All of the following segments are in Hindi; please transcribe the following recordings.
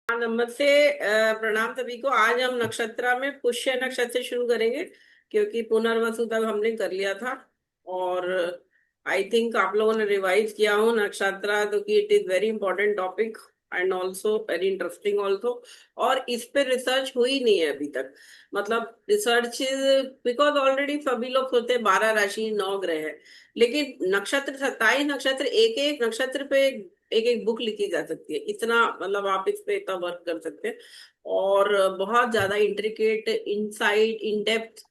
हाँ, नमस्ते। प्रणाम सभी को। आज हम नक्षत्र में पुष्य नक्षत्र से शुरू करेंगे, क्योंकि पुनर्वसु तक हमने कर लिया था। और आई थिंक आप लोगों ने रिवाइज किया हो नक्षत्र, तो कि it is very important topic and also very interesting also. और इस पे रिसर्च हुई नहीं है अभी तक। मतलब रिसर्च, बिकॉज ऑलरेडी सभी लोग सोचते हैं 12 राशि 9 ग्रह है, लेकिन नक्षत्र 27 नक्षत्र, एक एक नक्षत्र पे एक एक बुक लिखी जा सकती है। इतना मतलब आप इस पे इतना वर्क कर सकते हैं। और बहुत ज्यादा intricate insight in depth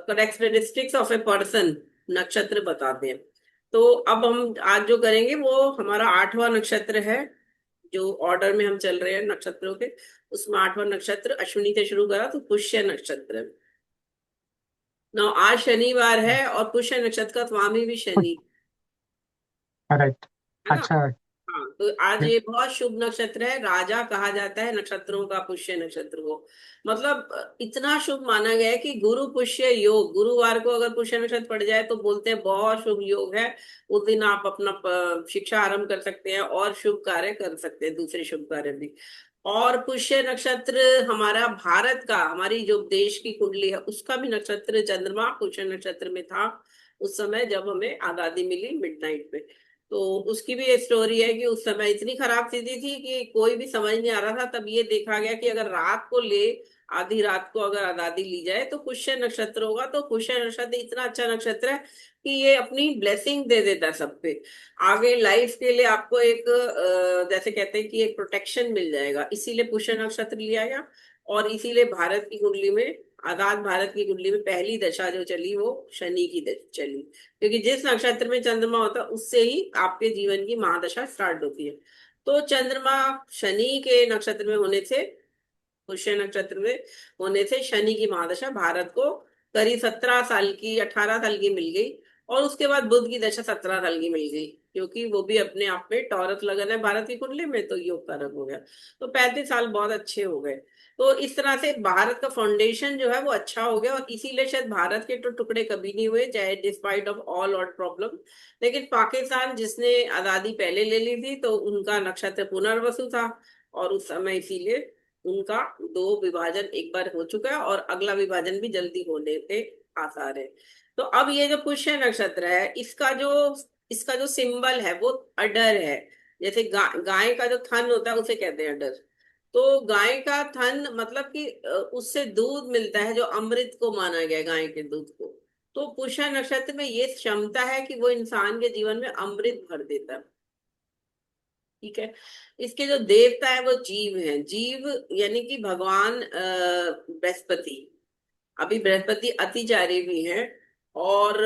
characteristics of a person नक्षत्र बताते हैं। तो अब हम आज जो करेंगे वो हमारा 8वां नक्षत्र है। जो ऑर्डर में हम चल रहे हैं नक्षत्रों के, उसमें 8वां नक्षत्र अश्विनी से शुरू करा तो पुष्य नक्षत्र है। ना आज शनिवार है और पुष्य नक्षत्र का स्वामी भी शनि राइट। है ना। अच्छा। हाँ, तो आज ये बहुत शुभ नक्षत्र है। राजा कहा जाता है नक्षत्रों का पुष्य नक्षत्र को। मतलब इतना शुभ माना गया है कि गुरु पुष्य योग, गुरुवार को अगर पुष्य नक्षत्र पड़ जाए तो बोलते हैं बहुत शुभ योग है। उस दिन आप अपना शिक्षा आरंभ कर सकते हैं और शुभ कार्य कर सकते हैं, दूसरे शुभ कार्य भी। और पुष्य नक्षत्र हमारा भारत का, हमारी जो देश की कुंडली है उसका भी नक्षत्र, चंद्रमा पुष्य नक्षत्र में था उस समय जब हमें आजादी मिली मिडनाइट में। तो उसकी भी एक स्टोरी है कि उस समय इतनी खराब स्थिति थी कि कोई भी समझ नहीं आ रहा था। तब ये देखा गया कि अगर रात को ले, आधी रात को अगर आजादी ली जाए तो पुष्य नक्षत्र होगा। तो पुष्य नक्षत्र इतना अच्छा नक्षत्र है कि ये अपनी ब्लेसिंग दे देता है सब पे। आगे लाइफ के लिए आपको एक जैसे कहते हैं कि एक प्रोटेक्शन मिल जाएगा, इसीलिए पुष्य नक्षत्र लिया गया। और इसीलिए भारत की कुंडली में, आजाद भारत की कुंडली में पहली दशा जो चली वो शनि की चली। क्योंकि जिस नक्षत्र में चंद्रमा होता है उससे ही आपके जीवन की महादशा स्टार्ट होती है। तो चंद्रमा शनि के नक्षत्र में होने से, पुष्य नक्षत्र में होने से शनि की महादशा भारत को करीब 17 साल की, 18 साल की मिल गई। और उसके बाद बुध की दशा 17 साल की मिल गई, क्योंकि वो भी अपने आप में टॉरस लगन है भारत की कुंडली में, तो योग कारक हो गया। तो 35 साल बहुत अच्छे हो गए। तो इस तरह से भारत का फाउंडेशन जो है वो अच्छा हो गया, और इसीलिए शायद भारत के तो टुकड़े कभी नहीं हुए, चाहे डिस्पाइट ऑफ ऑल और प्रॉब्लम। लेकिन पाकिस्तान जिसने आजादी पहले ले ली थी तो उनका नक्षत्र पुनर्वसु था। और उस समय इसीलिए उनका दो विभाजन एक बार हो चुका है, और अगला विभाजन भी जल्दी होने के आसार है। तो अब ये जो पुष्य नक्षत्र है, इसका जो सिंबल है वो अडर है। जैसे गाय का जो थन होता है उसे कहते हैं अडर। तो गाय का थन मतलब कि उससे दूध मिलता है, जो अमृत को माना गया है, गाय के दूध को। तो पुष्य नक्षत्र में ये क्षमता है कि वो इंसान के जीवन में अमृत भर देता है। ठीक है। इसके जो देवता है वो जीव है। जीव यानी कि भगवान बृहस्पति। अभी बृहस्पति अतिचारी भी हैं। और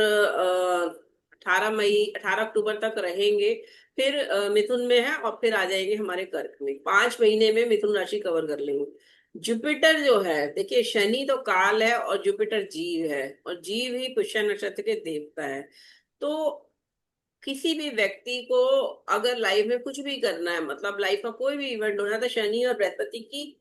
18 मई, 18 अक्टूबर तक रहेंगे। फिर मिथुन में है और फिर आ जाएंगे हमारे कर्क में। 5 महीने में मिथुन राशि कवर कर लेंगे। जुपिटर जो है, देखिए शनि तो काल है और जुपिटर जीव है, और जीव ही पुष्य नक्षत्र के देवता है। तो किसी भी व्यक्ति को अगर लाइफ में कुछ भी करना है, मतलब लाइफ का कोई भी इवेंट होना है, तो शनि और बृहस्पति की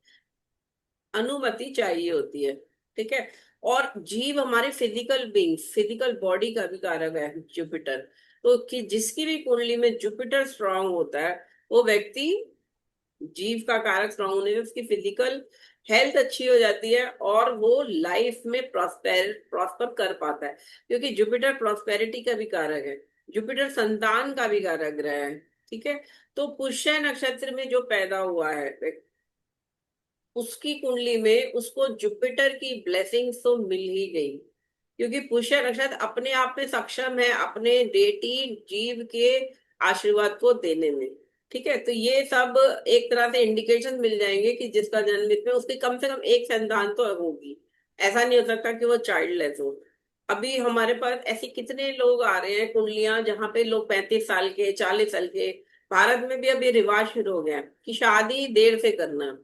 अनुमति चाहिए होती है। ठीक है। और जीव हमारे फिजिकल बींग, फिजिकल बॉडी का भी कारक है जुपिटर। तो कि जिसकी भी कुंडली में जुपिटर स्ट्रांग होता है, वो व्यक्ति, जीव का कारक स्ट्रांग होने से उसकी फिजिकल हेल्थ अच्छी हो जाती है, और वो लाइफ में प्रॉस्पर कर पाता है। क्योंकि जुपिटर प्रॉस्पेरिटी का भी कारक है, जुपिटर संतान का भी कारक ग्रह है। ठीक है। तो पुष्य नक्षत्र में जो पैदा हुआ है, उसकी कुंडली में उसको जुपिटर की ब्लेसिंग्स तो मिल ही गई। क्योंकि पुष्य नक्षत्र अपने आप में सक्षम है अपने डेटी जीव के आशीर्वाद को देने में। ठीक है। तो ये सब एक तरह से इंडिकेशन मिल जाएंगे कि जिसका जन्म इसमें, उसकी कम से कम एक संतान तो होगी। ऐसा नहीं हो सकता कि वो चाइल्डलेस हो। अभी हमारे पास ऐसे कितने लोग आ रहे हैं कुंडलियां जहाँ पे लोग 35 साल के, 40 साल के। भारत में भी अब ये रिवाज शुरू हो गया है कि शादी देर से करना।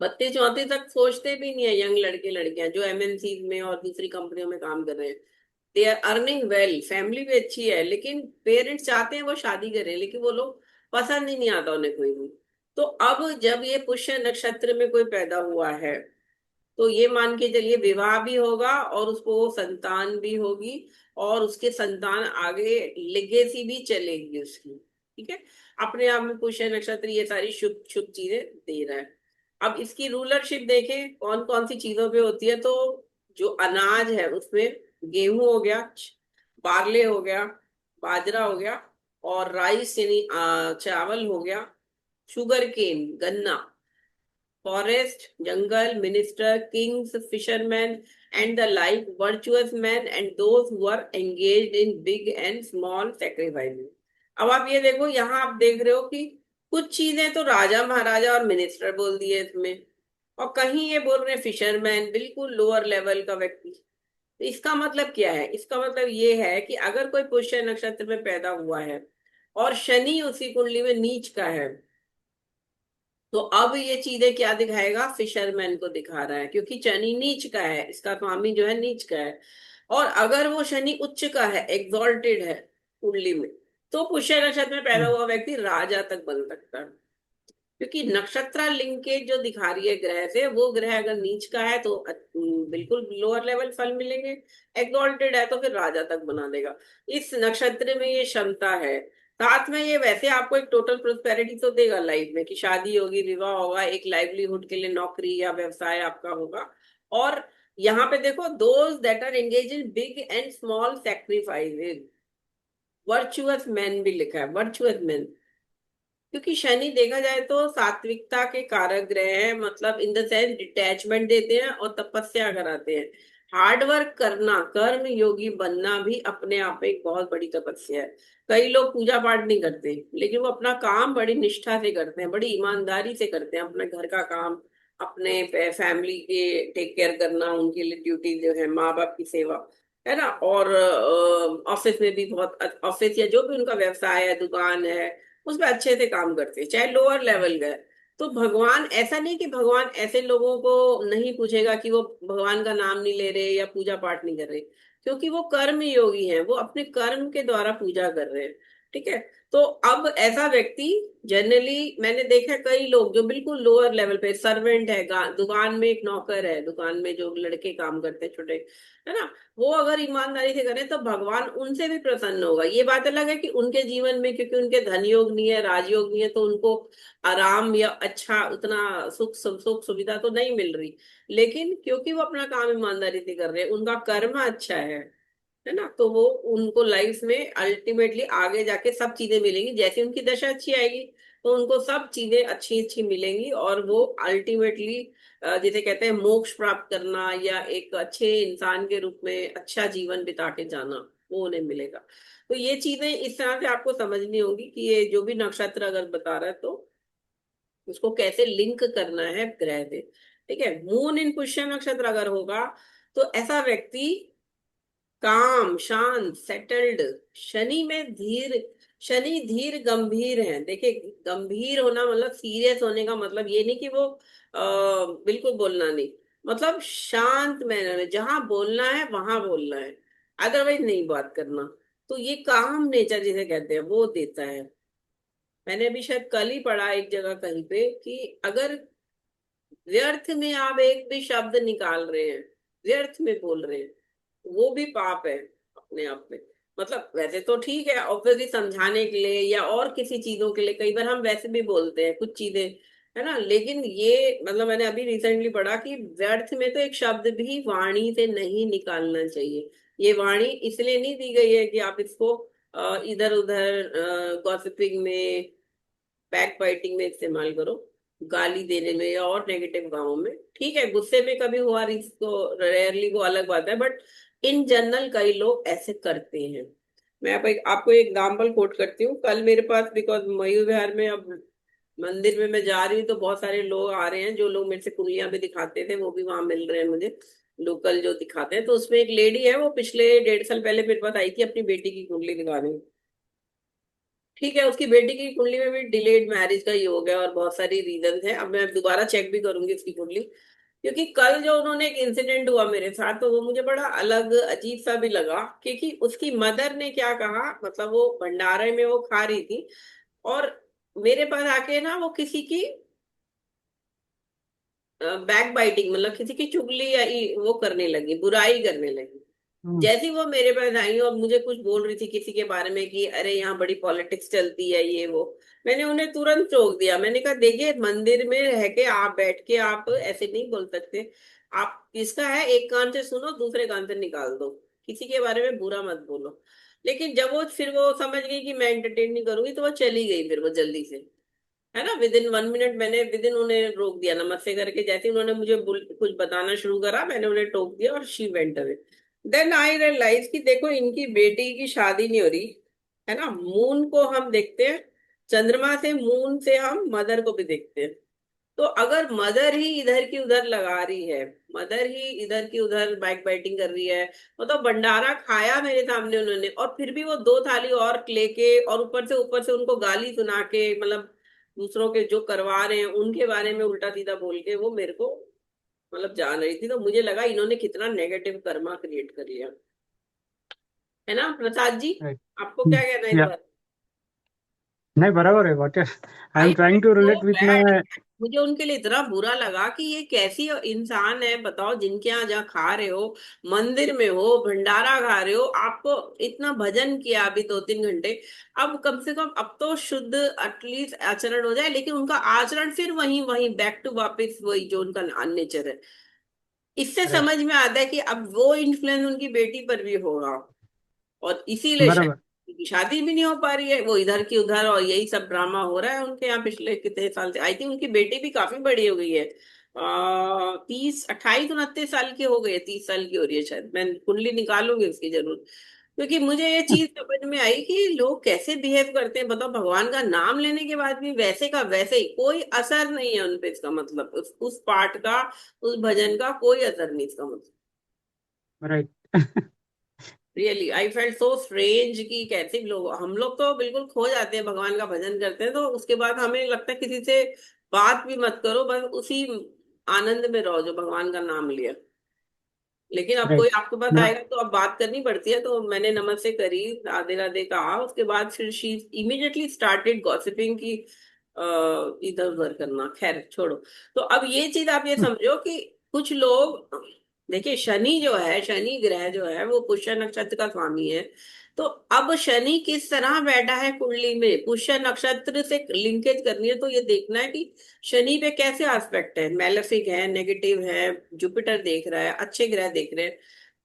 32 34 तक सोचते भी नहीं है यंग लड़के लड़कियां जो एमएनसी में और दूसरी कंपनियों में काम कर रहे हैं। They are earning well, family भी अच्छी है, लेकिन पेरेंट्स चाहते हैं वो शादी करें, लेकिन वो लोग पसंद ही नहीं आता उन्हें कोई भी। तो अब जब ये पुष्य नक्षत्र में कोई पैदा हुआ है, तो ये मान के चलिए विवाह भी होगा और उसको संतान भी होगी, और उसके संतान आगे लेगेसी भी चलेगी उसकी। ठीक है, अपने आप में पुष्य नक्षत्र ये सारी शुभ शुभ चीजें दे रहा है। अब इसकी रूलरशिप देखें कौन कौन सी चीजों पे होती है, तो जो अनाज है उसमें गेहूं हो गया, बार्ले हो गया, बाजरा हो गया, और राइस यानी चावल हो गया, शुगर केन गन्ना, फॉरेस्ट जंगल, minister, kings, fisherman and the like, virtuous man and those who are engaged in big and small sacrifices. अब आप ये देखो, यहाँ आप देख रहे हो कि कुछ चीजें तो राजा महाराजा और मिनिस्टर बोल दिए इसमें, और कहीं ये बोल रहे हैं फिशरमैन, बिल्कुल लोअर लेवल का व्यक्ति। तो इसका मतलब क्या है? इसका मतलब ये है कि अगर कोई पुष्य नक्षत्र में पैदा हुआ है और शनि उसी कुंडली में नीच का है, तो अब ये चीजें क्या दिखाएगा? फिशरमैन को दिखा रहा है, क्योंकि शनि नीच का है, इसका स्वामी जो है नीच का है। और अगर वो शनि उच्च का है, एग्जॉल्टेड है कुंडली में, तो पुष्य नक्षत्र में पैदा हम्म, हुआ व्यक्ति राजा तक बन सकता है। क्योंकि नक्षत्र लिंकेज जो दिखा रही है ग्रह से, वो ग्रह अगर नीच का है तो बिल्कुल लोअर लेवल फल मिलेंगे, एग्जॉल्टेड है तो फिर राजा तक बना देगा। इस नक्षत्र में ये क्षमता है। साथ में ये वैसे आपको एक टोटल प्रोस्पेरिटी तो देगा लाइफ में, कि शादी होगी, विवाह होगा, एक लाइवलीहुड के लिए नौकरी या व्यवसाय आपका होगा। और यहाँ पे देखो, those that are engage in big and small sacrifices, virtuous man भी लिखा है, वर्चुअस मैन। क्योंकि शनि देखा जाए तो सात्विकता के कारक ग्रह हैं, मतलब इन द सेंस डिटैचमेंट देते हैं और तपस्या कराते हैं। हार्ड वर्क करना, कर्म योगी बनना भी अपने आप में एक बहुत बड़ी तपस्या है। कई लोग पूजा पाठ नहीं करते, लेकिन वो अपना काम बड़ी निष्ठा से करते हैं, बड़ी ईमानदारी से करते हैं, अपने घर का काम, अपने फैमिली के टेक केयर करना, उनके लिए ड्यूटी जो है, माँ बाप की सेवा, है ना। और ऑफिस में भी बहुत, ऑफिस या जो भी उनका व्यवसाय है, दुकान है, उसमें अच्छे से काम करते हैं, चाहे लोअर लेवल का है। तो भगवान ऐसा नहीं कि भगवान ऐसे लोगों को नहीं पूछेगा कि वो भगवान का नाम नहीं ले रहे या पूजा पाठ नहीं कर रहे, क्योंकि वो कर्म योगी हैं, वो अपने कर्म के द्वारा पूजा कर रहे हैं। ठीक है। तो अब ऐसा व्यक्ति, जनरली मैंने देखा है कई लोग जो बिल्कुल लोअर लेवल पे सर्वेंट है, दुकान में एक नौकर है, दुकान में जो लड़के काम करते हैं छोटे, है ना, वो अगर ईमानदारी से करें तो भगवान उनसे भी प्रसन्न होगा। ये बात अलग है कि उनके जीवन में, क्योंकि उनके धन योग नहीं है, राजयोग नहीं है, तो उनको आराम या अच्छा उतना सुख सुविधा तो नहीं मिल रही। लेकिन क्योंकि वो अपना काम ईमानदारी से कर रहे हैं, उनका कर्म अच्छा है ना, तो वो उनको लाइफ में अल्टीमेटली आगे जाके सब चीजें मिलेंगी। जैसे उनकी दशा अच्छी आएगी तो उनको सब चीजें अच्छी अच्छी मिलेंगी, और वो अल्टीमेटली जिसे कहते हैं मोक्ष प्राप्त करना, या एक अच्छे इंसान के रूप में अच्छा जीवन बिता के जाना, वो उन्हें मिलेगा। तो ये चीजें इस तरह से आपको समझनी होगी कि ये जो भी नक्षत्र अगर बता रहा है तो उसको कैसे लिंक करना है ग्रह से। ठीक है। मून इन पुष्य नक्षत्र अगर होगा तो ऐसा व्यक्ति काम, शांत, सेटल्ड। शनि में धीर, शनि धीर गंभीर है। देखिए, गंभीर होना मतलब सीरियस होने का मतलब ये नहीं कि वो बिल्कुल बोलना नहीं, मतलब शांत मैनर में जहां बोलना है वहां बोलना है, अदरवाइज नहीं बात करना। तो ये काम नेचर जिसे कहते हैं वो देता है। मैंने अभी शायद कल ही पढ़ा एक जगह कहीं पे कि अगर व्यर्थ में आप एक भी शब्द निकाल रहे हैं, व्यर्थ में बोल रहे हैं, वो भी पाप है अपने आप में। मतलब वैसे तो ठीक है, ऑब्वियसली समझाने के लिए या और किसी चीजों के लिए कई बार हम वैसे भी बोलते हैं कुछ चीजें, है ना, लेकिन ये मतलब मैंने अभी रिसेंटली पढ़ा कि व्यर्थ में तो एक शब्द भी वाणी से नहीं निकालना चाहिए। ये वाणी इसलिए नहीं दी गई है कि आप इसको इधर उधर गॉसिपिंग में, बैक बाइटिंग में इस्तेमाल करो, गाली देने में या और नेगेटिव कामों में। ठीक है, गुस्से में कभी हुआ इसको रेयरली, वो अलग बात है, बट इन जनरल कई लोग ऐसे करते हैं। मैं आपको एक एग्जाम्पल कोट करती हूँ। कल मेरे पास, बिकॉज मयूर विहार में अब मंदिर में मैं जा रही हूँ तो बहुत सारे लोग आ रहे हैं, जो लोग मेरे से कुंडलियां भी दिखाते थे वो भी वहां मिल रहे हैं मुझे, लोकल जो दिखाते हैं। तो उसमें एक लेडी है, वो पिछले 1.5 साल पहले मेरे पास आई थी अपनी बेटी की कुंडली दिखाने। ठीक है, उसकी बेटी की कुंडली में भी डिलेड मैरिज का योग है और बहुत सारी रीजन है। अब मैं दोबारा चेक भी करूंगी उसकी कुंडली, क्योंकि कल जो उन्होंने एक इंसिडेंट हुआ मेरे साथ, तो वो मुझे बड़ा अलग अजीब सा भी लगा। क्योंकि उसकी मदर ने क्या कहा, मतलब वो भंडारे में वो खा रही थी, और मेरे पास आके ना वो किसी की बैक बाइटिंग, मतलब किसी की चुगली या वो करने लगी, बुराई करने लगी। जैसे ही वो मेरे पास आई और मुझे कुछ बोल रही थी किसी के बारे में कि अरे यहाँ बड़ी पॉलिटिक्स चलती है ये वो, मैंने उन्हें तुरंत टोक दिया। मैंने कहा देखिए, मंदिर में रह के आप बैठ के आप ऐसे नहीं बोल सकते। आप किसका है, एक कान से सुनो दूसरे कान से निकाल दो, किसी के बारे में बुरा मत बोलो। लेकिन जब वो फिर वो समझ गई कि मैं एंटरटेन नहीं करूंगी, तो वो चली गई फिर वो जल्दी से, है ना। विद इन 1 मिनट मैंने विद इन उन्हें रोक दिया, नमस्ते करके। जैसे ही उन्होंने मुझे कुछ बताना शुरू करा, मैंने उन्हें टोक दिया और she went away. Then I realise कि देखो, इनकी बेटी की शादी नहीं हो रही, है ना। मून को हम देखते हैं, चंद्रमा से, मून से हम मदर को भी देखते हैं। तो अगर मदर ही इधर की उधर लगा रही है, मदर ही इधर की उधर बैक बाइटिंग कर रही है, मतलब भंडारा खाया मेरे सामने उन्होंने, और फिर भी वो 2 थाली और लेके, और ऊपर से उनको गाली सुना के, मतलब दूसरों के जो करवा रहे हैं उनके बारे में उल्टा सीधा बोल के वो मेरे को मतलब जान रही थी। तो मुझे लगा इन्होंने कितना नेगेटिव कर्मा क्रिएट कर लिया, है ना प्रसाद जी। राइट। आपको क्या कहना है इस या बार? नहीं, बराबर है। What I I am trying felt to so relate with bad. My. मुझे उनके लिए इतना बुरा लगा कि ये कैसी इंसान है बताओ, जिनके यहाँ जहाँ खा रहे हो, मंदिर में हो, भंडारा खा रहे हो, आपको इतना भजन किया अभी 2-3 घंटे, अब कम से कम अब तो शुद्ध एटलीस्ट आचरण हो जाए। लेकिन उनका आचरण फिर वही वही बैक टू वापस वही जो उनका नेचर है। इससे राइट। समझ में आता है कि अब वो इन्फ्लुएंस उनकी बेटी पर भी होगा, और इसीलिए शायद बराबर। उनकी शादी भी नहीं हो पा रही है, वो इधर की उधर, और यही सब ड्रामा हो रहा है उनके यहाँ पिछले कितने साल से। आई थिंक उनकी बेटी भी काफी बड़ी हो गई है, 30, 28, 29 साल की हो गई है, 30 साल की हो रही है शायद। मैं कुंडली निकालूंगी उसकी जरूर, क्योंकि मुझे ये चीज समझ में आई कि लोग कैसे बिहेव करते हैं बताओ। भगवान का नाम लेने के बाद भी वैसे का वैसे ही, कोई असर नहीं है उनपे। इसका मतलब उस पाठ का, उस भजन का कोई असर नहीं, इसका मतलब। Right. Really I felt so strange कि कैसे लोग, हम लोग तो बिल्कुल खो जाते हैं, भगवान का भजन करते हैं तो उसके बाद हमें लगता है किसी से बात भी मत करो, बस उसी आनंद में रहो जो भगवान का नाम लिया। लेकिन अब कोई राइट। आपके पास ना। आएगा तो अब बात करनी पड़ती है। तो मैंने नमस्ते करी, राधे राधे कहा, उसके बाद फिर शी इमीडिएटली स्टार्टेड गॉसिपिंग की इधर उधर करना। खैर छोड़ो। तो अब ये चीज आप ये समझो कि कुछ लोग, देखिए शनि जो है, शनि ग्रह जो है वो पुष्य नक्षत्र का स्वामी है। तो अब शनि किस तरह बैठा है कुंडली में, पुष्य नक्षत्र से लिंकेज करनी है, तो ये देखना है कि शनि पे कैसे एस्पेक्ट है, मैलेफिक है, नेगेटिव है, जुपिटर देख रहा है, अच्छे ग्रह देख रहे हैं।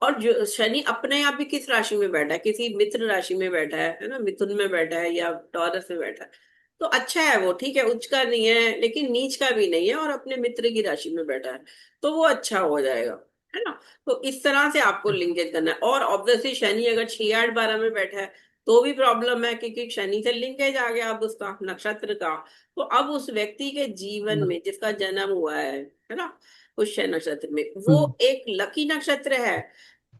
और जो शनि अपने आप भी किस राशि में बैठा है, किसी मित्र राशि में बैठा है ना, मिथुन में बैठा है या टॉरस में बैठा है, तो अच्छा है वो, ठीक है, उच्च का नहीं है लेकिन नीच का भी नहीं है, और अपने मित्र की राशि में बैठा है, तो वो अच्छा हो जाएगा, है ना। तो इस तरह से आपको लिंकेज करना है। और ऑब्वियसली शनि अगर 6, 8, 12 में बैठा है तो भी प्रॉब्लम है, क्योंकि शनि से लिंकेज आ गया अब उसका नक्षत्र का। तो अब उस व्यक्ति के जीवन में जिसका जन्म हुआ है ना, पुष्य नक्षत्र में, वो एक लकी नक्षत्र है,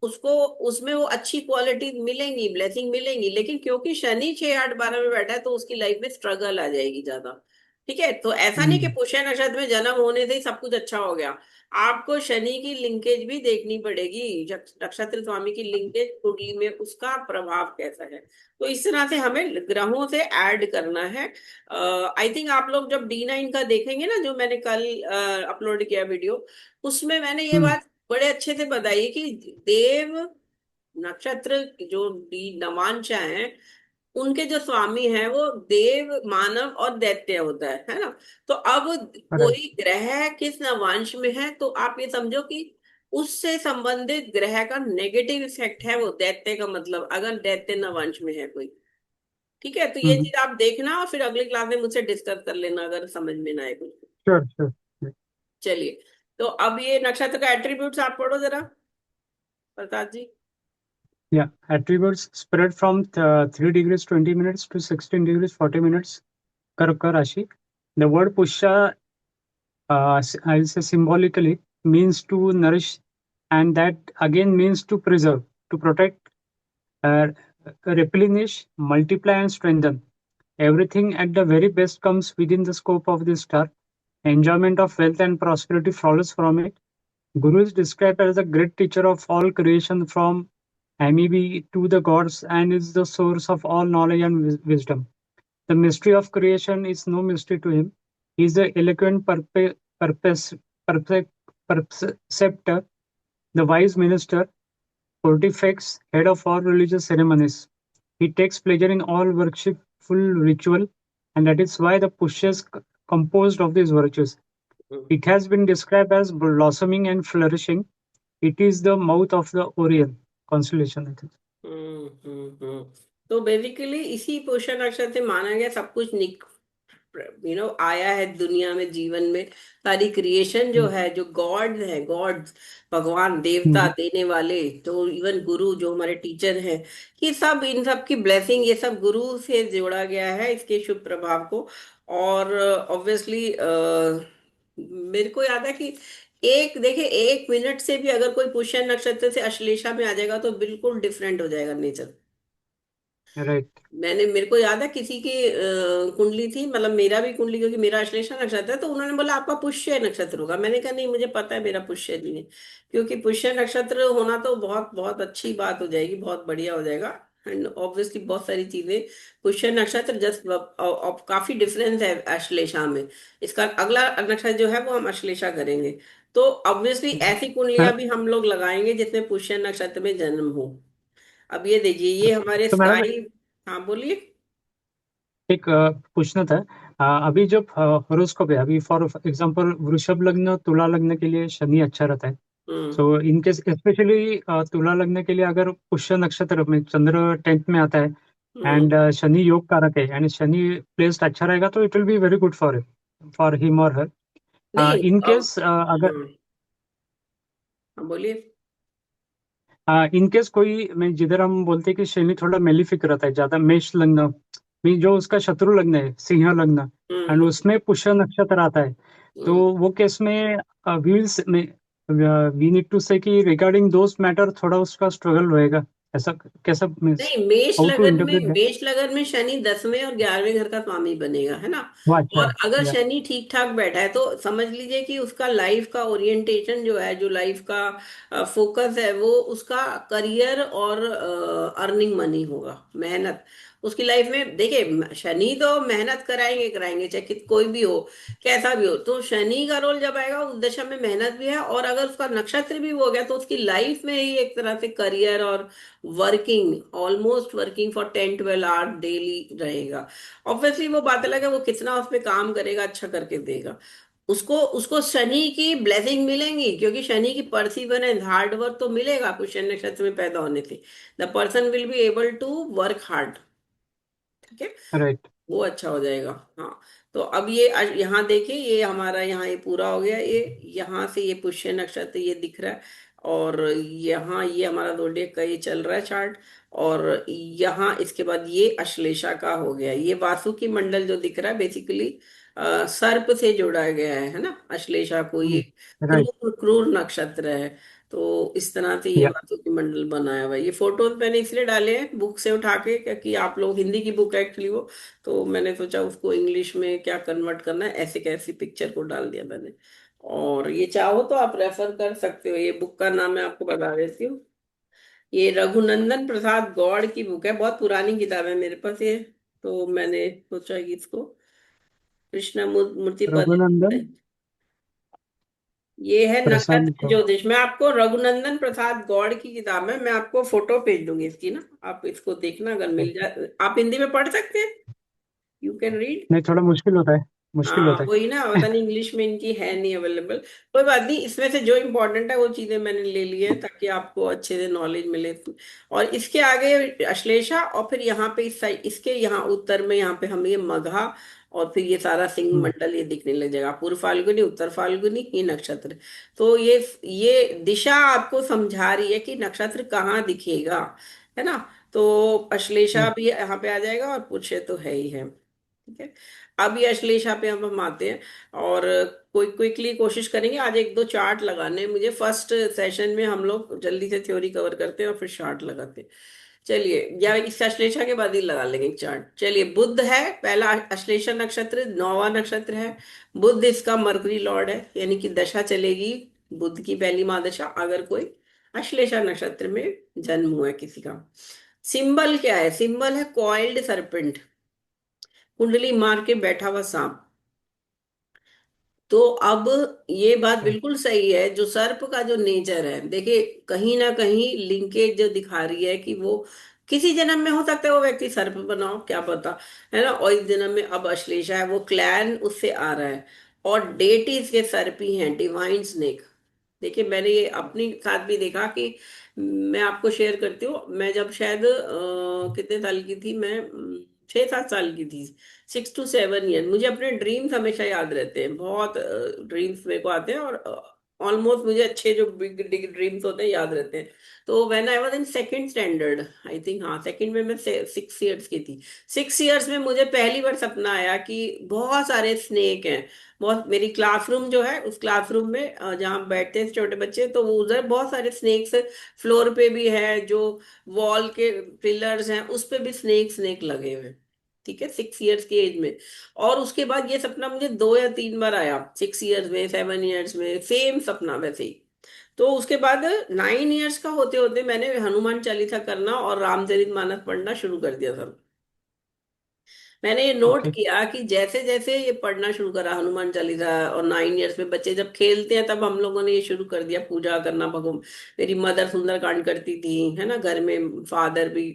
उसको उसमें वो अच्छी क्वालिटी मिलेंगी, ब्लेसिंग मिलेंगी। लेकिन क्योंकि शनि 6, 8, 12 में बैठा है तो उसकी लाइफ में स्ट्रगल आ जाएगी ज्यादा। ठीक है, तो ऐसा नहीं कि पुष्य नक्षत्र में जन्म होने से ही सब कुछ अच्छा हो गया। आपको शनि की लिंकेज भी देखनी पड़ेगी, नक्षत्र स्वामी की लिंकेज कुंडली में, उसका प्रभाव कैसा है। तो इस तरह से हमें ग्रहों से ऐड करना है। आई थिंक आप लोग जब D9 का देखेंगे ना, जो मैंने कल अपलोड किया वीडियो, उसमें मैंने ये बात बड़े अच्छे से बताई कि देव नक्षत्र जो डी नवांशा है, उनके जो स्वामी हैं वो देव, मानव और दैत्य होता है ना। तो अब राइट। कोई ग्रह किस नवांश में है, तो आप ये समझो कि उससे संबंधित ग्रह का नेगेटिव इफेक्ट है वो दैत्य का, मतलब अगर दैत्य नवांश में है कोई। ठीक है, तो ये चीज आप देखना और फिर अगली क्लास में मुझसे डिस्कस कर लेना अगर समझ में ना आए कुछ। Sure sure. चलिए, तो अब ये नक्षत्र का एट्रीब्यूट्स आप पढ़ो जरा Prasad ji. Yeah, attributes spread from 3 degrees 20 minutes to 16 degrees 40 minutes. Karka Rashi. The word Pusha, I'll say symbolically, means to nourish, and that again means to preserve, to protect, uh, replenish, multiply, and strengthen. Everything at the very best comes within the scope of this star. Enjoyment of wealth and prosperity follows from it. Guru is described as the great teacher of all creation from Amibi to the gods and is the source of all knowledge and wisdom. The mystery of creation is no mystery to him. He is the eloquent purpose, perceptor, the wise minister, pontifex, head of all religious ceremonies. He takes pleasure in all worshipful ritual, and that is why the Pushya is composed of these virtues. It has been described as blossoming and flourishing. It is the mouth of the Orion constellation, I think. हम्म। तो बेसिकली इसी पुष्य नक्षत्र से माना गया सब कुछ आया है दुनिया में, जीवन में सारी क्रिएशन जो Mm, है, जो गॉड है, गॉड्स, भगवान देवता mhm, देने वाले, तो इवन गुरु जो हमारे टीचर हैं, ये सब, इन सब की ब्लेसिंग, ये सब गुरु से जोड़ा गया है, इसके शुभ प्रभाव को। और ऑब्वियसली मेरे को याद है कि एक देखिए, 1 मिनट से भी अगर कोई पुष्य नक्षत्र से अश्लेषा में आ जाएगा तो बिल्कुल डिफरेंट हो जाएगा नेचर। right. मेरे को याद है किसी की कुंडली थी, मतलब मेरा भी कुंडली, क्योंकि मेरा अश्लेषा नक्षत्र है, तो उन्होंने बोला आपका पुष्य नक्षत्र होगा। मैंने कहा नहीं, मुझे पता है मेरा पुष्य नहीं है। क्योंकि पुष्य नक्षत्र होना तो बहुत बहुत अच्छी बात हो जाएगी, बहुत बढ़िया हो जाएगा। एंड ऑब्वियसली बहुत सारी चीजें, पुष्य नक्षत्र जस्ट काफी डिफरेंस है अश्लेषा में। इसका अगला नक्षत्र जो है वो हम अश्लेषा करेंगे। तो ऑब्वियसली Mhm. ऐसी Uh, कुंडलियां भी हम लोग लगाएंगे जिसमें पुष्य नक्षत्र में जन्म हो। अब ये देखिए, ये हमारे तो मैडम, स्काई। हाँ बोलिए। एक पूछना था। अभी जो हॉरोस्कोप है, अभी फॉर एग्जांपल वृषभ लग्न, तुला लग्न के लिए शनि अच्छा रहता है। हम्म। सो इनके स्पेशली तुला लग्न के लिए अगर पुष्य नक्षत्र में चंद्र 10th में आता है हम्म। एंड शनि योग कारक है, यानी शनि प्लेस्ड अच्छा रहेगा, तो it will be very good for him और हर। नहीं इन अब। केस अगर हाँ। हाँ, बोलिए। इन केस कोई मैं जिधर हम बोलते हैं कि शनि थोड़ा मेलिफिक रहता है, ज्यादा मेष लग्न में जो उसका शत्रु लग्न है, सिंह लग्न, एंड हम्म। उसमें पुष्य नक्षत्र आता है, तो हम्म। वो केस में वी नीड टू से कि रिगार्डिंग दोस मैटर थोड़ा उसका स्ट्रगल रहेगा, ऐसा कैसा मीन्स, नहीं, मेष हाउ टू लगन में, इंटरप्रेट दैट। मेष लगन में शनि 10वें और 11वें घर का स्वामी बनेगा, है ना। वो अच्छा और है। अगर या शनि ठीक ठाक बैठा है तो समझ लीजिए कि उसका लाइफ का ओरिएंटेशन जो है, जो लाइफ का फोकस है, वो उसका करियर और अर्निंग मनी होगा, मेहनत। उसकी लाइफ में देखिए, शनि तो मेहनत कराएंगे कराएंगे, चाहे कोई भी हो, कैसा भी हो। तो शनि का रोल जब आएगा उस दशा में मेहनत भी है, और अगर उसका नक्षत्र भी वो हो गया तो उसकी लाइफ में ही एक तरह से करियर और working, almost working for 10-12 hour daily रहेगा। ऑब्वियसली वो बात अलग है, वो कितना उस पे काम करेगा, अच्छा करके देगा। उसको उसको शनि की ब्लेसिंग मिलेंगी, क्योंकि शनि की परसिवरेंस, हार्ड वर्क तो मिलेगा पुष्य नक्षत्र में पैदा होने से। The person will be able to work hard. ठीक है, राइट। वो अच्छा हो जाएगा। हाँ। तो अब ये यहाँ देखिए, ये हमारा यहाँ ये पूरा हो गया, ये यहाँ से ये पुष्य नक्षत्र ये दिख रहा है। और यहाँ ये हमारा zodiac का ये चल रहा है चार्ट। और यहाँ इसके बाद ये अश्लेषा का हो गया, ये वासुकी मंडल जो दिख रहा है बेसिकली सर्प से जोड़ा गया है ना, अश्लेषा को। ये राइट। क्रूर क्रूर नक्षत्र है। तो इस तरह से ये या वासुकी मंडल बनाया हुआ है। ये फोटोज मैंने इसलिए डाले हैं बुक से उठा के, क्योंकि आप लोग, हिंदी की बुक है एक्चुअली वो, तो मैंने सोचा उसको इंग्लिश में क्या कन्वर्ट करना है, ऐसे कैसी पिक्चर को डाल दिया मैंने। और ये चाहो तो आप रेफर कर सकते हो, ये बुक का नाम मैं आपको बता देती हूँ। ये रघुनंदन प्रसाद गौड़ की बुक है, बहुत पुरानी किताब है मेरे पास ये। तो मैंने सोचा कि इसको कृष्ण मूर्ति पर, रघुनंदन ये है प्रसाद नक्षत्र को। ज्योतिष। मैं आपको रघुनंदन प्रसाद गौड़ की किताब है, मैं आपको फोटो भेज दूंगी इसकी ना, आप इसको देखना, अगर मिल जाए। आप हिंदी में पढ़ सकते हैं, यू कैन रीड। नहीं, थोड़ा मुश्किल होता है, मुश्किल हाँ होता वही ना, है। पता नहीं इंग्लिश में इनकी है नहीं अवेलेबल। कोई बात नहीं, इसमें से जो इम्पोर्टेंट है वो चीजें मैंने ले ली है ताकि आपको अच्छे से नॉलेज मिले। और इसके आगे अश्लेषा, और फिर यहाँ पे इस साइड, इसके यहाँ उत्तर में, यहाँ पे हम ये मघा, और फिर ये सारा सिंह हम्म, मंडल ये दिखने लग जाएगा, पूर्व फाल्गुनी, उत्तर फाल्गुनी, ये नक्षत्र। तो ये दिशा आपको समझा रही है कि नक्षत्र कहाँ दिखेगा, है ना। तो अश्लेषा हम्म, भी यहाँ पे आ जाएगा, और पुष्य तो है ही है। ठीक है। अब ये अश्लेषा पे हम आते हैं। और कोई क्विकली कोशिश करेंगे आज एक दो चार्ट लगाने हैं। मुझे फर्स्ट सेशन में हम लोग जल्दी से थ्योरी कवर करते हैं और फिर चार्ट लगाते हैं। चलिए, या इस अश्लेषा के बाद ही लगा लेंगे एक चार्ट। चलिए, बुध है पहला अश्लेषा नक्षत्र, 9वां नक्षत्र है। बुध इसका मरकरी लॉर्ड है, यानी कि दशा चलेगी बुध की, पहली महादशा, अगर कोई अश्लेषा नक्षत्र में जन्म हुआ है किसी का। सिंबल क्या है? सिंबल है कॉइल्ड सरपेंट, कुंडली मार के बैठा हुआ सांप। तो अब ये बात अच्छा। बिल्कुल सही है, जो सर्प का जो नेचर है, देखिए कहीं ना कहीं लिंकेज जो दिखा रही है कि वो किसी जन्म में हो सकता है वो व्यक्ति सर्प बनाओ, क्या पता, है ना। और इस जन्म में अब अश्लेषा है, वो क्लैन उससे आ रहा है। और डेटीज के सर्प ही हैं, डिवाइन स्नेक। देखिए मैंने ये अपने साथ भी देखा कि मैं आपको शेयर करती हूँ। मैं जब शायद कितने साल की थी मैं, 6-7 साल की थी, 6 to 7 ईयर। मुझे अपने ड्रीम्स हमेशा याद रहते हैं, बहुत ड्रीम्स मेरे को आते हैं, और ऑलमोस्ट मुझे अच्छे जो बिग बिग ड्रीम्स होते हैं याद रहते हैं। तो when I was in second standard, I think, हाँ सेकंड में मैं 6 इयर्स की थी। 6 इयर्स में मुझे पहली बार सपना आया कि बहुत सारे स्नेक हैं। बहुत, मेरी क्लासरूम जो है, उस क्लासरूम में जहाँ हम बैठते हैं छोटे बच्चे, तो वो उधर बहुत सारे स्नेक्स फ्लोर पे भी है, जो वॉल के पिलर्स हैं उस पे भी स्नेक स्नेक लगे हुए हैं। ठीक है, 6 इयर्स की एज में। और उसके बाद ये सपना मुझे 2 या 3 बार आया, 6 इयर्स में, 7 इयर्स में, सेम सपना वैसे ही। तो उसके बाद 9 इयर्स का होते होते मैंने हनुमान चालीसा करना और रामचरितमानस पढ़ना शुरू कर दिया था। मैंने ये नोट ओके। किया कि जैसे जैसे ये पढ़ना शुरू करा हनुमान चालीसा, और 9 इयर्स में बच्चे जब खेलते हैं तब हम लोगों ने ये शुरू कर दिया पूजा करना भगवान। मेरी मदर सुंदरकांड करती थी, है ना, घर में। फादर भी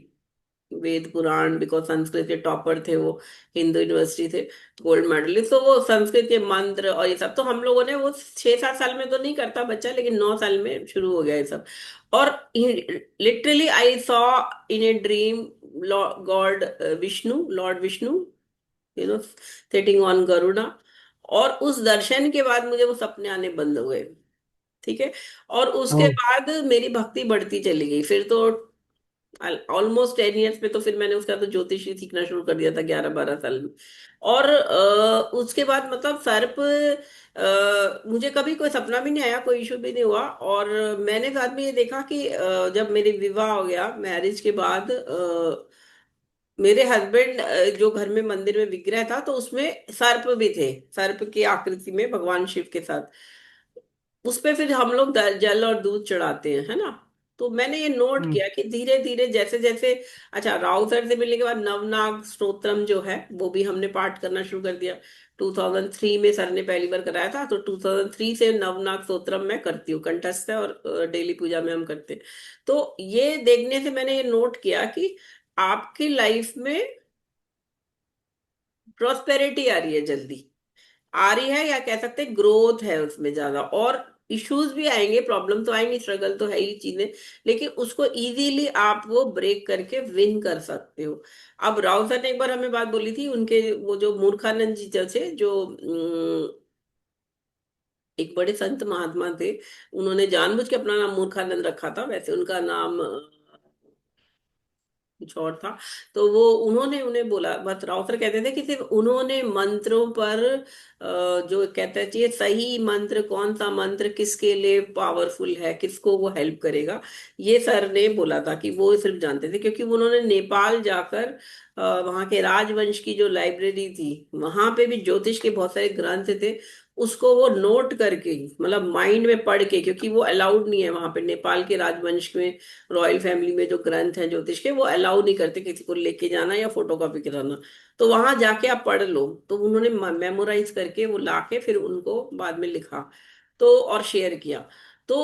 वेद पुराण, बिकॉज संस्कृत के टॉपर थे वो, हिंदू यूनिवर्सिटी थे, गोल्ड मेडलिस्ट। तो वो संस्कृत के मंत्र और ये सब तो हम लोगों ने, वो 6-7 साल में तो नहीं करता बच्चा, लेकिन 9 साल में शुरू हो गया ये सब। और literally I saw in a dream God Vishnu, Lord Vishnu, sitting on Garuda. और उस दर्शन के बाद मुझे वो सपने आने बंद हो गए। ठीक है। और उसके ओह। बाद मेरी भक्ति बढ़ती चली गई फिर तो। ऑलमोस्ट 10 इयर्स में तो फिर मैंने उसका तो ज्योतिषी सीखना शुरू कर दिया था, 11-12 साल में। और उसके बाद मतलब सर्प, मुझे कभी कोई सपना भी नहीं आया, कोई इशू भी नहीं हुआ। और मैंने साथ में ये देखा कि जब मेरे विवाह हो गया, मैरिज के बाद, मेरे हस्बैंड, जो घर में मंदिर में विग्रह था तो उसमें सर्प भी थे, सर्प की आकृति में भगवान शिव के साथ। उस पे फिर हम लोग जल और दूध चढ़ाते हैं, है ना। तो मैंने ये नोट हम्म। किया कि धीरे धीरे जैसे जैसे, अच्छा, राव सर से मिलने के बाद नवनाग स्तोत्रम जो है वो भी हमने पाठ करना शुरू कर दिया। 2003 में सर ने पहली बार कराया था, तो 2003 से नवनाग स्तोत्रम मैं करती हूँ, कंठस्थ है, और डेली पूजा में हम करते हैं। तो ये देखने से मैंने ये नोट किया कि आपकी लाइफ में प्रोस्पेरिटी आ रही है जल्दी, आ रही है, या कह सकते हैं ग्रोथ है उसमें ज्यादा। और इश्यूज भी आएंगे, प्रॉब्लम तो आएंगी, स्ट्रगल तो है ही चीजें, लेकिन उसको इजीली आप वो ब्रेक करके विन कर सकते हो। अब राव सर ने एक बार हमें बात बोली थी, उनके वो जो मूर्खानंद जी जो थे, जो एक बड़े संत महात्मा थे, उन्होंने जानबूझ के अपना नाम मूर्खानंद रखा था, वैसे उनका नाम कुछ और था। तो वो, उन्होंने उन्हें बोला, बस राउतर कहते थे कि सिर्फ उन्होंने मंत्रों पर, जो कहते चाहिए सही मंत्र, कौन सा मंत्र किसके लिए पावरफुल है, किसको वो हेल्प करेगा, ये सर ने बोला था कि वो सिर्फ जानते थे, क्योंकि उन्होंने नेपाल जाकर वहाँ के राजवंश की जो लाइब्रेरी थी, वहां पे भी ज्योतिष के बहुत सारे ग्रंथ थे, उसको वो नोट करके, मतलब माइंड में पढ़ के, क्योंकि वो अलाउड नहीं है वहां पे नेपाल के राजवंश में, रॉयल फैमिली में जो ग्रंथ हैं ज्योतिष के, वो अलाउ नहीं करते किसी को लेके जाना या फोटोकॉपी कराना। तो वहां जाके आप पढ़ लो। तो उन्होंने मेमोराइज करके वो लाके फिर उनको बाद में लिखा, तो और शेयर किया। तो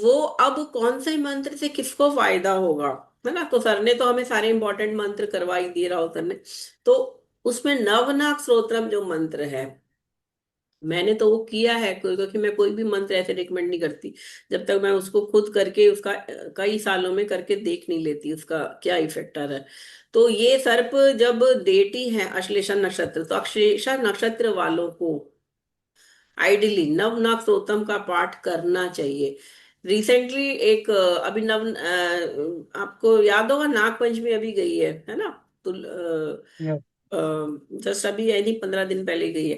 वो, अब कौन से मंत्र से किसको फायदा होगा, है ना। तो सर ने तो हमें सारे इंपॉर्टेंट मंत्र करवा ही दिए, राव सर ने। तो उसमें नवनाथ स्तोत्रम जो मंत्र है, मैंने तो वो किया है, क्योंकि मैं कोई भी मंत्र ऐसे रिकमेंड नहीं करती जब तक मैं उसको खुद करके, उसका कई सालों में करके देख नहीं लेती उसका क्या इफेक्ट आ रहा है। तो ये सर्प जब देती है अश्लेषा नक्षत्र, तो अश्लेषा नक्षत्र वालों को आइडियली नवनाथ स्तोत्रम का पाठ करना चाहिए। रिसेंटली एक अभी आपको याद होगा, नाग पंचमी अभी गई है ना। तो या। जस्ट अभी यानी 15 दिन पहले गई है।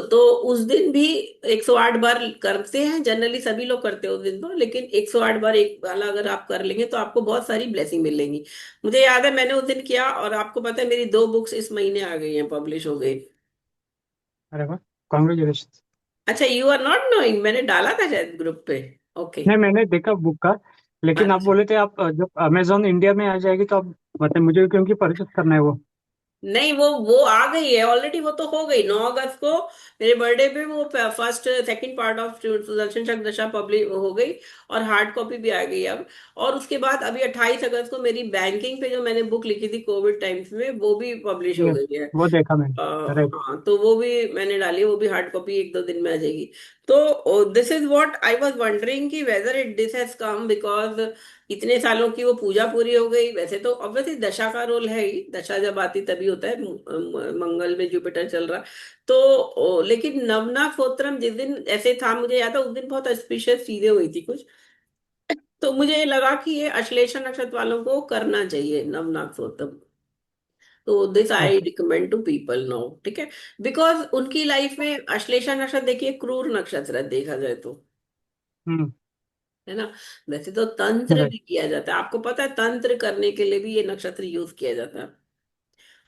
तो उस दिन भी 108 बार करते हैं, जनरली सभी लोग करते हैं उस दिन तो, लेकिन 108 बार एक वाला अगर आप कर लेंगे तो आपको बहुत सारी ब्लेसिंग मिलेंगी। मुझे याद है मैंने उस दिन किया, और आपको पता है मेरी 2 बुक्स इस महीने आ गई हैं, पब्लिश हो गई। अरे वाह, कॉन्ग्रेचुलेशन। अच्छा, यू आर नॉट नोइंग, मैंने डाला था शायद ग्रुप पे। ओके। नहीं, मैंने देखा बुक का। लेकिन आप अच्छा, बोले थे आप जब अमेजोन इंडिया में आ जाएगी तो आप बताए मुझे, क्योंकि परचेस करना है वो। नहीं, वो आ गई है ऑलरेडी, वो तो हो गई 9 अगस्त को। मेरे बर्थडे पे वो first second part of Sudarshan चक्र दशा पब्लिश हो गई, और हार्ड कॉपी भी आ गई अब। और उसके बाद अभी 28 अगस्त को मेरी बैंकिंग पे जो मैंने बुक लिखी थी कोविड टाइम्स में, वो भी पब्लिश हो यस, गई है। वो देखा मैंने। राइट। हाँ, तो वो भी मैंने डाली, वो भी हार्ड कॉपी 1-2 दिन में आ जाएगी। तो this is what I was wondering कि whether it this has come because इतने सालों की वो पूजा पूरी हो गई। वैसे तो ऑब्वियसली दशा का रोल है ही, दशा जब आती तभी होता है, मंगल में जुपिटर चल रहा। तो लेकिन नवनाथ स्तोत्रम जिस दिन ऐसे था, मुझे याद है उस दिन बहुत ऑस्पिशियस चीजें हुई थी कुछ। तो मुझे ये लगा कि ये अश्लेषा नक्षत्र वालों को करना चाहिए नवनाथ स्तोत्रम। तो this I okay. Recommend to people now, ठीक है। बिकॉज उनकी लाइफ में अश्लेषा नक्षत्र देखिए क्रूर नक्षत्र है देखा जाए तो, हम्म। है ना। वैसे तो तंत्र राइट। भी किया जाता है, आपको पता है तंत्र करने के लिए भी ये नक्षत्र यूज किया जाता है।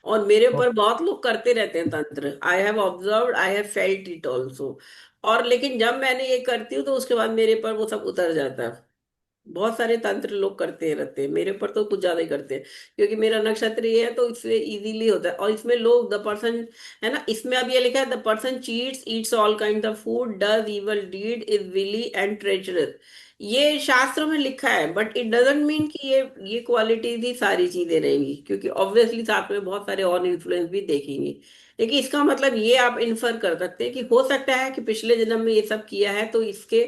और मेरे ऊपर बहुत लोग करते रहते हैं तंत्र, I have observed, I have felt it also. और लेकिन जब मैंने ये करती हूँ तो उसके बाद मेरे पर वो सब उतर जाता है। बहुत सारे तंत्र लोग करते रहते हैं, मेरे ऊपर तो कुछ ज्यादा ही करते हैं, क्योंकि मेरा नक्षत्र ये है तो इसलिए इजीली होता है। और इसमें लोग द पर्सन, है ना, इसमें अब ये लिखा है the person cheats eats all kind of food does evil deed is wily and treacherous. ये शास्त्रों में लिखा है, बट इट डजंट मीन कि ये क्वालिटीज ही सारी चीजें रहेंगी, क्योंकि ऑब्वियसली साथ में बहुत सारे और इन्फ्लुएंस भी देखेंगे। लेकिन इसका मतलब ये आप इन्फर कर सकते हैं कि हो सकता है कि पिछले जन्म में ये सब किया है, तो इसके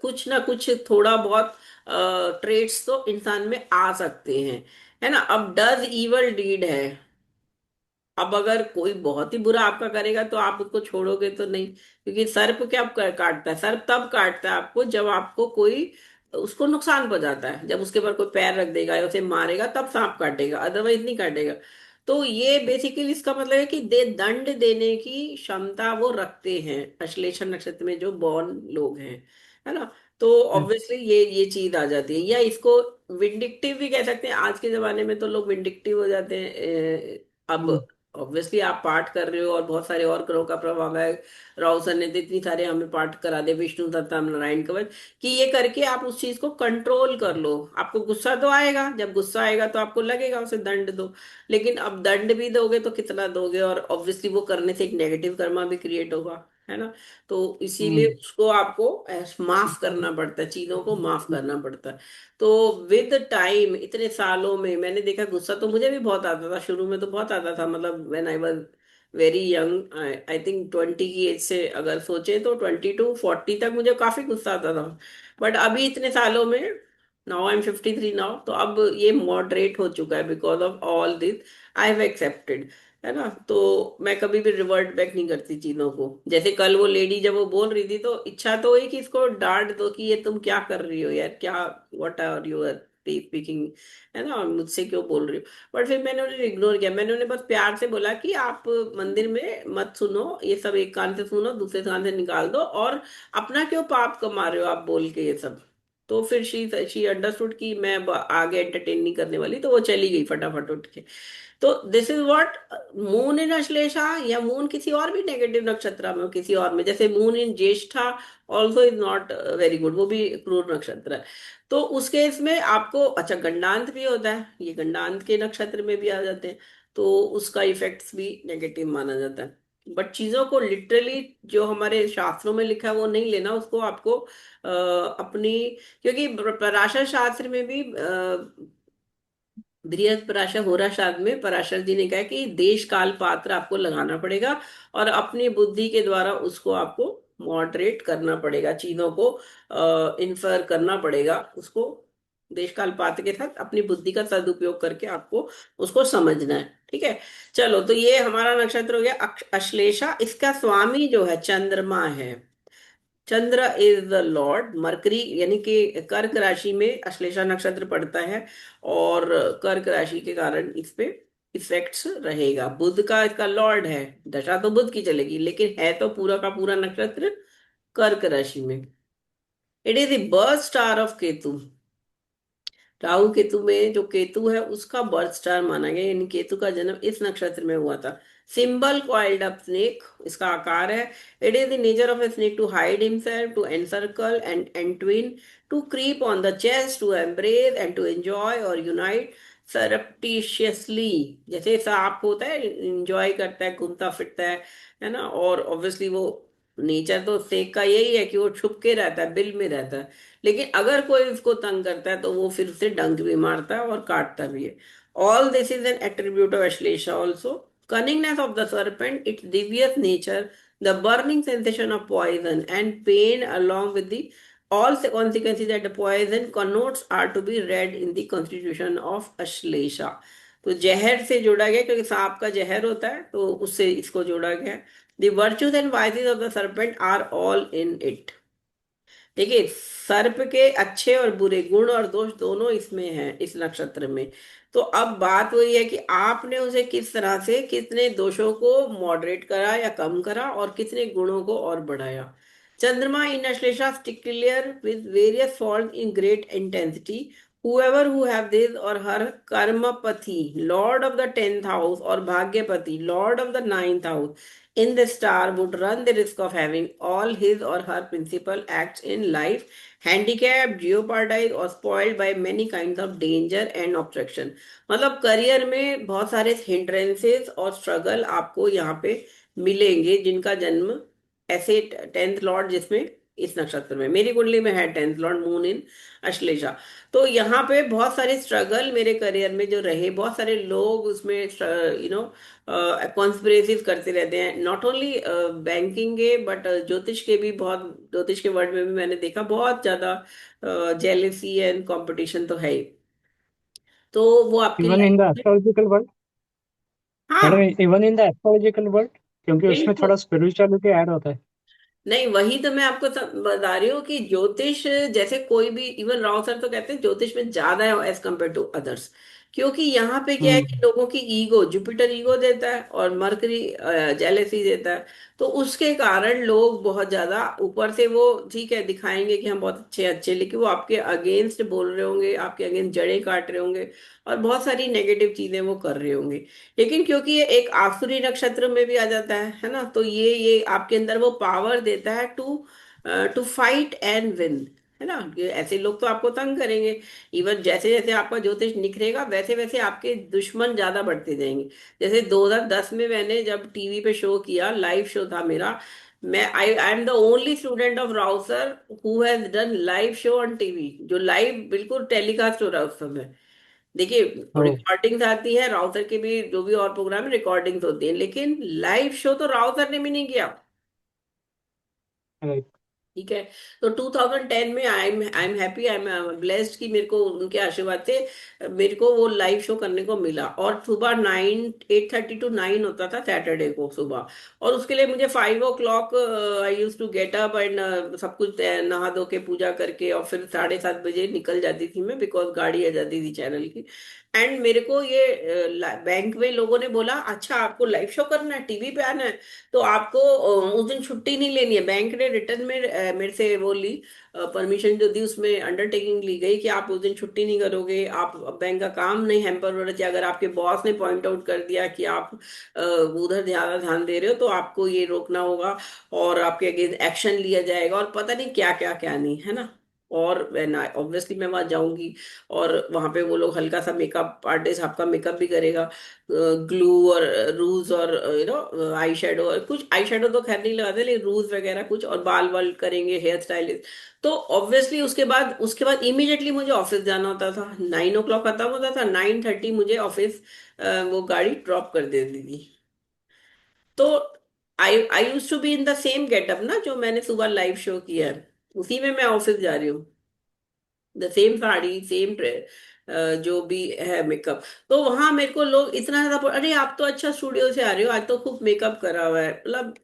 कुछ ना कुछ थोड़ा बहुत ट्रेड्स तो इंसान में आ सकते हैं, है ना। अब डज इवल डीड है, अब अगर कोई बहुत ही बुरा आपका करेगा तो आप उसको छोड़ोगे तो नहीं, क्योंकि सर्प क्या काटता है, सर्प तब काटता है आपको जब आपको कोई उसको नुकसान पहुंचाता है, जब उसके ऊपर कोई पैर रख देगा या उसे मारेगा तब सांप काटेगा, अदरवाइज नहीं काटेगा। तो ये बेसिकली इसका मतलब है कि दे दंड देने की क्षमता वो रखते हैं अश्लेषा नक्षत्र में जो बॉर्न लोग हैं, है ना। तो ऑब्वियसली ये चीज आ जाती है, या इसको विंडिक्टिव भी कह सकते हैं। आज के जमाने में तो लोग विंडिक्टिव हो जाते हैं। अब ऑब्वियसली आप पाठ कर रहे हो और बहुत सारे और ग्रहों का प्रभाव है। राहु सर ने तो इतनी सारे हमें पाठ करा दे, विष्णु दत्ता नारायण कवच, कि ये करके आप उस चीज को कंट्रोल कर लो। आपको गुस्सा तो आएगा, जब गुस्सा आएगा तो आपको लगेगा उसे दंड दो, लेकिन अब दंड भी दोगे तो कितना दोगे, और ऑब्वियसली वो करने से एक नेगेटिव कर्मा भी क्रिएट होगा, है ना। तो इसीलिए उसको आपको माफ करना पड़ता है, चीजों को माफ करना पड़ता है। तो विद टाइम इतने सालों में मैंने देखा, गुस्सा तो मुझे भी बहुत आता था, शुरू में तो बहुत आता था, मतलब when I was very young, I think 20 की एज से अगर सोचे तो 22-40 तक मुझे काफी गुस्सा आता था। बट अभी इतने सालों में, नाउ आई एम 53 नाउ, तो अब ये मॉडरेट हो चुका है because of all this, I have accepted, है ना। तो मैं कभी भी रिवर्ट बैक नहीं करती चीजों को। जैसे कल वो लेडी जब वो बोल रही थी तो इच्छा तो हुई कि इसको डांट दो कि ये तुम क्या कर रही हो यार, क्या, व्हाट आर यू स्पीकिंग, है ना, और मुझसे क्यों बोल रही हो। बट फिर मैंने उन्हें इग्नोर किया, मैंने उन्हें बस प्यार से बोला कि आप मंदिर में मत सुनो ये सब, एक कान से सुनो दूसरे कान से निकाल दो, और अपना क्यों पाप कमा रहे हो आप बोल के ये सब। तो फिर शी अंडरस्टूड कि मैं अब आगे एंटरटेन नहीं करने वाली, तो वो चली गई फटाफट उठ के। तो this is what moon in Ashlesha, या मून किसी और भी नेगेटिव नक्षत्र में हो, किसी और में, जैसे moon in Jyeshtha also is not very good, वो भी क्रूर नक्षत्र है। तो उस केस में आपको, अच्छा गंडांत भी होता है, ये गंडांत के नक्षत्र में भी आ जाते हैं, तो उसका इफेक्ट्स भी नेगेटिव माना जाता है। बट चीजों को लिटरली जो हमारे शास्त्रों में लिखा है वो नहीं लेना, उसको आपको अपनी, क्योंकि पराशर शास्त्र में भी बृहद पराशर होरा शास्त्र में पराशर जी ने कहा कि देश काल पात्र आपको लगाना पड़ेगा, और अपनी बुद्धि के द्वारा उसको आपको मॉडरेट करना पड़ेगा, चीजों को इन्फर करना पड़ेगा उसको, देश काल पात्र के साथ अपनी बुद्धि का सदुपयोग करके आपको उसको समझना है, ठीक है। चलो, तो ये हमारा नक्षत्र हो गया अश्लेषा। इसका स्वामी जो है चंद्रमा है, चंद्र इज द लॉर्ड, मरकरी यानी कि कर्क राशि में अश्लेषा नक्षत्र पड़ता है, और कर्क राशि के कारण इस पे इफेक्ट्स रहेगा। बुध का इसका लॉर्ड है, दशा तो बुध की चलेगी, लेकिन है तो पूरा का पूरा नक्षत्र कर्क राशि में। It is the birth star of Ketu, Rahu Ketu में जो केतु है उसका बर्थ स्टार माना गया, यानी केतु का जन्म इस नक्षत्र में हुआ था। सिंबल कॉइल्ड अप स्नेक, इसका आकार है। It is the nature of a snake to hide himself, to encircle and entwine, to creep on the chest, to embrace and to enjoy और यूनाइट। सरप्टिशियसली, जैसे सांप होता है, इंजॉय करता है, घूमता फिरता है ना। और ऑब्वियसली वो नेचर तो स्नेक का यही है कि वो छुप के रहता है, बिल में रहता है। लेकिन अगर कोई उसको तंग करता है तो वो फिर उसे डंक भी मारता है और काटता भी है। All this is an attribute of Ashlesha also. Cunningness of the serpent, its devious nature, the burning sensation of poison and pain along with the all the consequences that the poison connotes are to be read in the constitution of Ashlesha। तो जहर से जोड़ा गया, क्योंकि सांप का जहर होता है तो उससे इसको जोड़ा गया। The virtues and vices of the serpent are all in it। देखिए, सर्प के अच्छे और बुरे गुण और दोष दोनों इसमें हैं, इस नक्षत्र में। तो अब बात वही है कि आपने उसे किस तरह से, कितने दोषों को मॉडरेट करा या कम करा, और कितने गुणों को और बढ़ाया। चंद्रमा in Ashlesha clear with various fault in great intensity. whoever who have this or her karmapati, lord of the 10th house, or bhagyapati, lord of the 9th house, in the star would run the risk of having all his or her principal acts in life handicapped, jeopardized or spoiled by many kinds of danger and obstruction। मतलब करियर में बहुत सारे हिंड्रेंसेस और स्ट्रगल आपको यहाँ पे मिलेंगे, जिनका जन्म ऐसे 10th लॉर्ड, जिसमें इस नक्षत्र में मेरी कुंडली में है 10th Lord moon in Ashlesha. तो यहाँ पे बहुत सारे स्ट्रगल मेरे करियर में जो रहे, बहुत सारे लोग उसमें कॉन्स्पिरेसीज करते रहते हैं, नॉट ओनली बैंकिंग के बट ज्योतिष के भी। बहुत ज्योतिष के वर्ल्ड में भी मैंने देखा बहुत ज्यादा जेलेसी एंड कंपटीशन तो है ही। तो वो आपकी इवन इन द लाइफ में। एस्ट्रोलॉजिकल वर्ल्ड, हाँ, madam even in the astrological world, क्योंकि उसमें बिल्कुल। थोड़ा स्पिरिचुअलिटी ऐड होता है। नहीं, वही तो मैं आपको बता रही हूँ कि ज्योतिष, जैसे कोई भी, इवन राव सर तो कहते हैं ज्योतिष में ज्यादा है एज कम्पेयर टू अदर्स। क्योंकि यहाँ पे क्या है कि हम्म। लोगों की ईगो, जुपिटर ईगो देता है और मरकरी जेलेसी देता है। तो उसके कारण लोग बहुत ज्यादा ऊपर से, वो ठीक है दिखाएंगे कि हम बहुत अच्छे अच्छे, लेकिन वो आपके अगेंस्ट बोल रहे होंगे, आपके अगेंस्ट जड़ें काट रहे होंगे, और बहुत सारी नेगेटिव चीजें वो कर रहे होंगे। लेकिन क्योंकि ये एक आसुरी नक्षत्र में भी आ जाता है ना, तो ये आपके अंदर वो पावर देता है to to fight and win, है ना। ये ऐसे लोग तो आपको तंग करेंगे। इवन जैसे जैसे आपका ज्योतिष निखरेगा, वैसे वैसे आपके दुश्मन ज्यादा बढ़ते जाएंगे। जैसे 2010 में मैंने जब टीवी पे शो किया, लाइव शो था मेरा। मैं I am the only student of Rao sir who has done live show on TV, जो लाइव बिल्कुल टेलीकास्ट हो रहा है उस समय। देखिए, ओ। रिकॉर्डिंग्स आती है राउटर की भी, जो भी और प्रोग्राम है रिकॉर्डिंग्स होती है, लेकिन लाइव शो तो राउटर ने भी नहीं किया। राइट। ठीक है। तो 2010 में I am happy, I am blessed कि मेरे को उनके आशीर्वाद से मेरे को वो लाइव शो करने को मिला। और सुबह 8:30 to 9 होता था सैटरडे को सुबह। और उसके लिए मुझे 5 o'clock I use to get up and सब कुछ नहा धो के पूजा करके, और फिर 7:30 बजे निकल जाती थी मैं, बिकॉज गाड़ी आ जाती थी चैनल की। एंड मेरे को ये बैंक में लोगों ने बोला, अच्छा आपको लाइव शो करना है, टीवी पे आना है, तो आपको उस दिन छुट्टी नहीं लेनी है। बैंक ने रिटर्न में मेरे से वो ली, परमिशन जो दी, उसमें अंडरटेकिंग ली गई कि आप उस दिन छुट्टी नहीं करोगे, आप बैंक का काम नहीं हैम्पर होना चाहिए। अगर आपके बॉस ने पॉइंट आउट कर दिया कि आप उधर ज्यादा ध्यान दे रहे हो, तो आपको ये रोकना होगा, और आपके अगेंस्ट एक्शन लिया जाएगा, और पता नहीं क्या क्या क्या नहीं, है ना। और ऑब्वियसली मैं वहां जाऊंगी, और वहां पे वो लोग हल्का सा मेकअप आर्टिस्ट आपका मेकअप भी करेगा, ग्लू और रूज और आई शेडो, और कुछ आई शेडो तो खैर नहीं लगाते, लेकिन रूज वगैरह कुछ, और बाल वाल करेंगे, हेयर स्टाइलिस्ट। तो ऑब्वियसली उसके बाद इमीडिएटली मुझे ऑफिस जाना होता था। 9 o'clock खत्म होता था, 9:30 मुझे ऑफिस वो गाड़ी ड्रॉप कर देती थी। तो I I use to be in the same getup ना, जो मैंने सुबह लाइव शो किया है, उसी में मैं ऑफिस जा रही हूँ। द सेम साड़ी, सेम जो भी है मेकअप। तो वहां मेरे को लोग इतना ज्यादा अरे आप तो अच्छा स्टूडियो से आ रहे हो, आज तो खूब मेकअप करा हुआ है, मतलब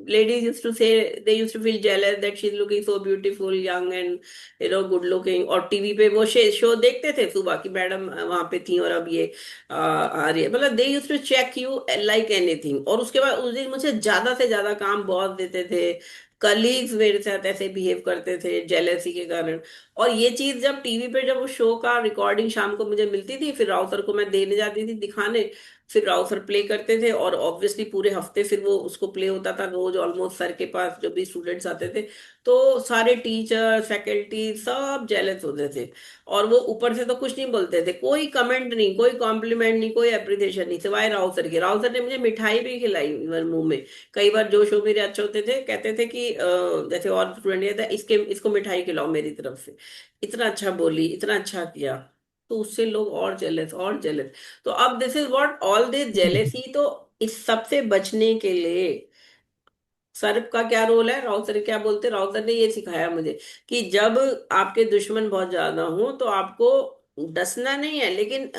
ladies used to say, they used to feel jealous that she's looking so beautiful, young and good looking। और टीवी पे वो शो देखते थे सुबह की, मैडम वहां पे थी और अब ये आ रही है, मतलब they used to check you like anything. और उसके बाद उस दिन मुझे ज्यादा से ज्यादा काम बहुत देते थे, कलीग्स मेरे साथ ऐसे बिहेव करते थे जेलेसी के कारण। और ये चीज जब टीवी पे, जब वो शो का रिकॉर्डिंग शाम को मुझे मिलती थी, फिर राउतर को मैं देने जाती थी दिखाने, फिर राव सर प्ले करते थे, और ऑब्वियसली पूरे हफ्ते फिर वो उसको प्ले होता था रोज ऑलमोस्ट सर के पास जब भी स्टूडेंट्स आते थे। तो सारे टीचर फैकल्टी सब जेलस होते थे। और वो ऊपर से तो कुछ नहीं बोलते थे, कोई कमेंट नहीं, कोई कॉम्प्लीमेंट नहीं, कोई अप्रिसिएशन नहीं, सिवाय राव सर के। राव सर ने मुझे मिठाई भी खिलाई इवन मुंह में। कई बार जो शो मेरे अच्छे होते थे कहते थे कि जैसे और स्टूडेंट कहते हैं इसके इसको मिठाई खिलाओ मेरी तरफ से, इतना अच्छा बोली, इतना अच्छा किया। तो उससे लोग और जेलस और जेलस। तो अब this is what all this jealousy. तो इस सब से बचने के लिए सर का क्या रोल है, राउत सर क्या बोलते हैं, राउत सर ने ये सिखाया मुझे कि जब आपके दुश्मन बहुत ज्यादा हो तो आपको डसना नहीं है, लेकिन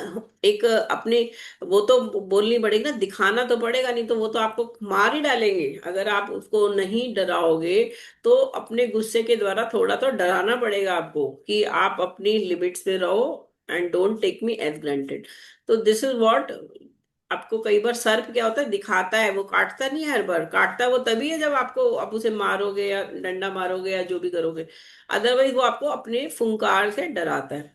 एक अपने, वो तो बोलनी पड़ेगी ना, दिखाना तो पड़ेगा, नहीं तो वो तो आपको मार ही डालेंगे अगर आप उसको नहीं डराओगे। तो अपने गुस्से के द्वारा थोड़ा तो डराना पड़ेगा आपको कि आप अपनी लिमिट्स में रहो and don't take me as granted. तो दिस इज व्हाट आपको कई बार सर्प क्या होता है, दिखाता है, वो काटता नहीं है हर बार, काटता वो तभी है जब आपको आप उसे मारोगे या डंडा मारोगे या जो भी करोगे। अदरवाइज वो आपको अपने फुंकार से डराता है।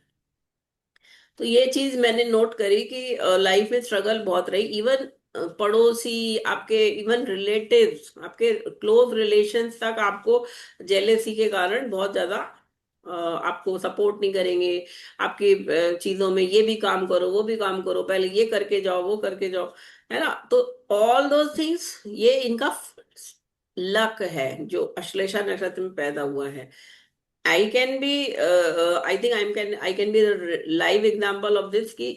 तो ये चीज मैंने नोट करी कि लाइफ में स्ट्रगल बहुत रही। इवन पड़ोसी आपके, इवन रिलेटिव्स आपके क्लोज रिलेशंस तक आपको जेलेसी के कारण बहुत ज्यादा आपको सपोर्ट नहीं करेंगे। आपकी चीजों में ये भी काम करो वो भी काम करो, पहले ये करके जाओ वो करके जाओ, है ना। तो ऑल दोज थिंग्स ये इनका लक है जो अश्लेषा नक्षत्र में पैदा हुआ है। I can be, I think I can be the live example of this कि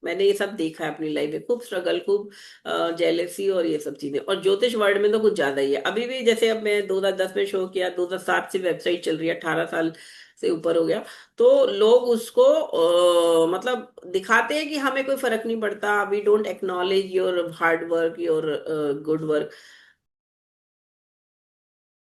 मैंने ये सब देखा है अपनी लाइफ में, खूब स्ट्रगल, खूब जेलेसी और ये सब चीजें। और ज्योतिष वर्ल्ड में तो कुछ ज्यादा ही है अभी भी। जैसे अब मैं 2010 में शो किया, 2007 से वेबसाइट चल रही है, 18 साल से ऊपर हो गया। तो लोग उसको मतलब दिखाते हैं कि हमें कोई फर्क नहीं पड़ता, we don't acknowledge your hard work, your good work.